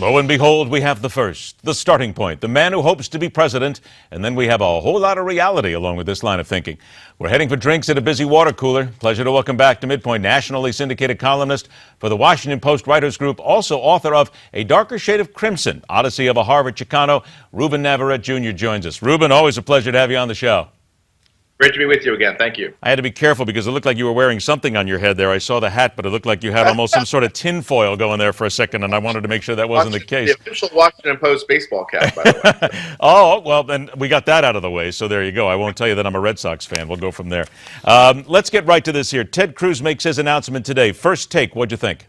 Lo and behold, we have the first, the starting point, the man who hopes to be president, and then we have a whole lot of reality along with this line of thinking. We're heading for drinks at a busy water cooler. Pleasure to welcome back to MidPoint, nationally syndicated columnist for the Washington Post Writers Group, also author of A Darker Shade of Crimson, Odyssey of a Harvard Chicano. Ruben Navarrette Jr. joins us. Ruben, always a pleasure to have you on the show. Great to be with you again. Thank you. I had to be careful because it looked like you were wearing something on your head there. I saw the hat, but it looked like you had almost some sort of tinfoil going there for a second, and I wanted to make sure that wasn't the case. The official Washington Post baseball cap, by the way. Oh, well, then we got that out of the way, so there you go. I won't tell you that I'm a Red Sox fan. We'll go from there. Let's get right to this here. Ted Cruz makes his announcement today. First take, what'd you think?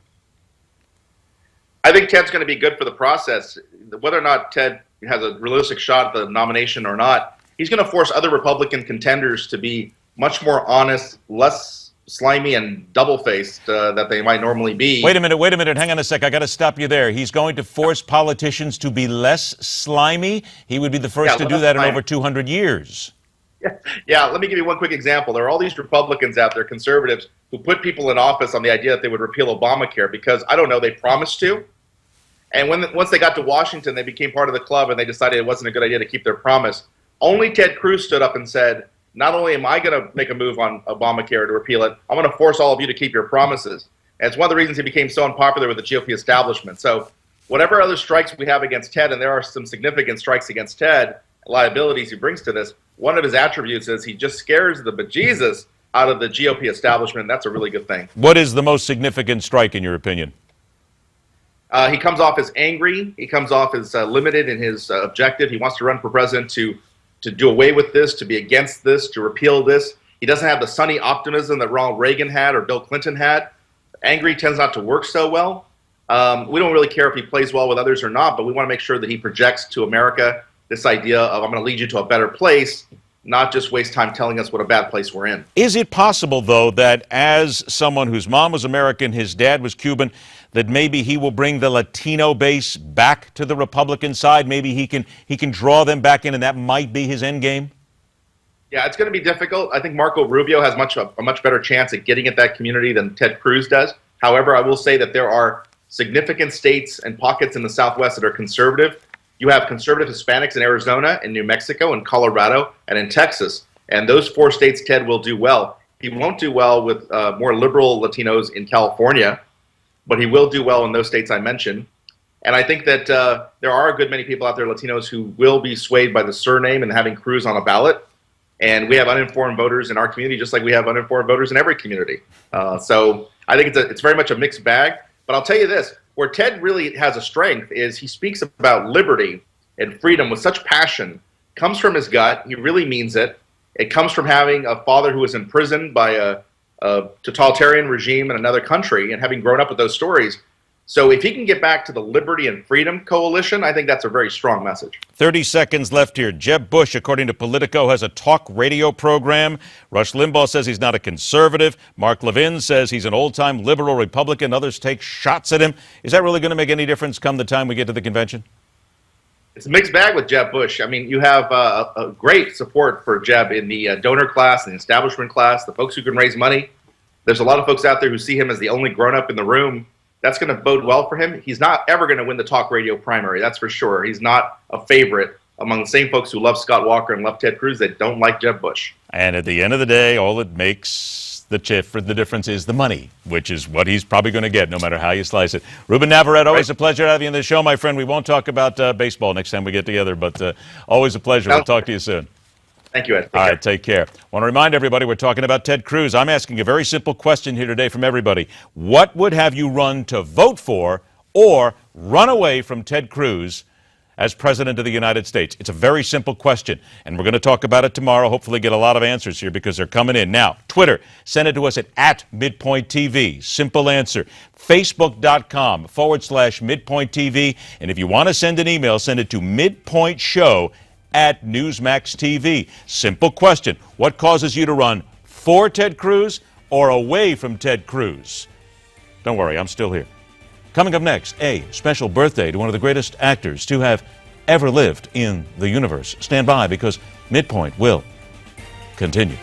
I think Ted's going to be good for the process. Whether or not Ted has a realistic shot at the nomination or not, he's going to force other Republican contenders to be much more honest, less slimy and double-faced that they might normally be. Wait a minute. Hang on a sec. I got to stop you there. He's going to force politicians to be less slimy? He would be the first to do that in over 200 years. Yeah, let me give you one quick example. There are all these Republicans out there, conservatives, who put people in office on the idea that they would repeal Obamacare because, I don't know, they promised to. And once they got to Washington, they became part of the club and they decided it wasn't a good idea to keep their promise. Only Ted Cruz stood up and said, not only am I going to make a move on Obamacare to repeal it, I'm going to force all of you to keep your promises. And it's one of the reasons he became so unpopular with the GOP establishment. So whatever other strikes we have against Ted, and there are some significant strikes against Ted, liabilities he brings to this, one of his attributes is he just scares the bejesus out of the GOP establishment. That's a really good thing. What is the most significant strike in your opinion? He comes off as angry. He comes off as limited in his objective. He wants to run for president to do away with this, to be against this, to repeal this. He doesn't have the sunny optimism that Ronald Reagan had or Bill Clinton had. Angry tends not to work so well. We don't really care if he plays well with others or not, but we want to make sure that he projects to America this idea of I'm going to lead you to a better place, not just waste time telling us what a bad place we're in. Is it possible, though, that as someone whose mom was American, his dad was Cuban, that maybe he will bring the Latino base back to the Republican side? Maybe he can draw them back in, and that might be his end game? Yeah, it's going to be difficult. I think Marco Rubio has a much better chance at getting at that community than Ted Cruz does. However, I will say that there are significant states and pockets in the Southwest that are conservative. You have conservative Hispanics in Arizona, in New Mexico, in Colorado, and in Texas. And those four states, Ted will do well. He won't do well with more liberal Latinos in California, but he will do well in those states I mentioned. And I think that there are a good many people out there, Latinos, who will be swayed by the surname and having Cruz on a ballot. And we have uninformed voters in our community, just like we have uninformed voters in every community. So I think it's very much a mixed bag. But I'll tell you this, where Ted really has a strength is he speaks about liberty and freedom with such passion. Comes from his gut. He really means it. It comes from having a father who was imprisoned by a totalitarian regime in another country and having grown up with those stories. So if he can get back to the liberty and freedom coalition, I think that's a very strong message. 30 seconds left here. Jeb Bush, according to Politico, has a talk radio program. Rush Limbaugh says he's not a conservative. Mark Levin says he's an old-time liberal Republican. Others take shots at him. Is that really going to make any difference come the time we get to the convention? It's a mixed bag with Jeb Bush. I mean, you have a great support for Jeb in the donor class and the establishment class, the folks who can raise money. There's a lot of folks out there who see him as the only grown-up in the room. That's going to bode well for him. He's not ever going to win the talk radio primary, that's for sure. He's not a favorite among the same folks who love Scott Walker and love Ted Cruz that don't like Jeb Bush. And at the end of the day, all it makes the difference is the money, which is what he's probably going to get no matter how you slice it. Ruben Navarrette, always a pleasure to have you on the show, my friend. We won't talk about baseball next time we get together, but always a pleasure. We'll talk to you soon. Thank you, Ed. All right, take care. I want to remind everybody we're talking about Ted Cruz. I'm asking a very simple question here today from everybody. What would have you run to vote for or run away from Ted Cruz as President of the United States? It's a very simple question, and we're going to talk about it tomorrow, hopefully get a lot of answers here because they're coming in. Now, Twitter, send it to us at MidPoint TV. Simple answer. Facebook.com/MidPoint TV. And if you want to send an email, send it to midpointshow@Newsmax TV. Simple question. What causes you to run for Ted Cruz or away from Ted Cruz? Don't worry, I'm still here. Coming up next, a special birthday to one of the greatest actors to have ever lived in the universe. Stand by because MidPoint will continue.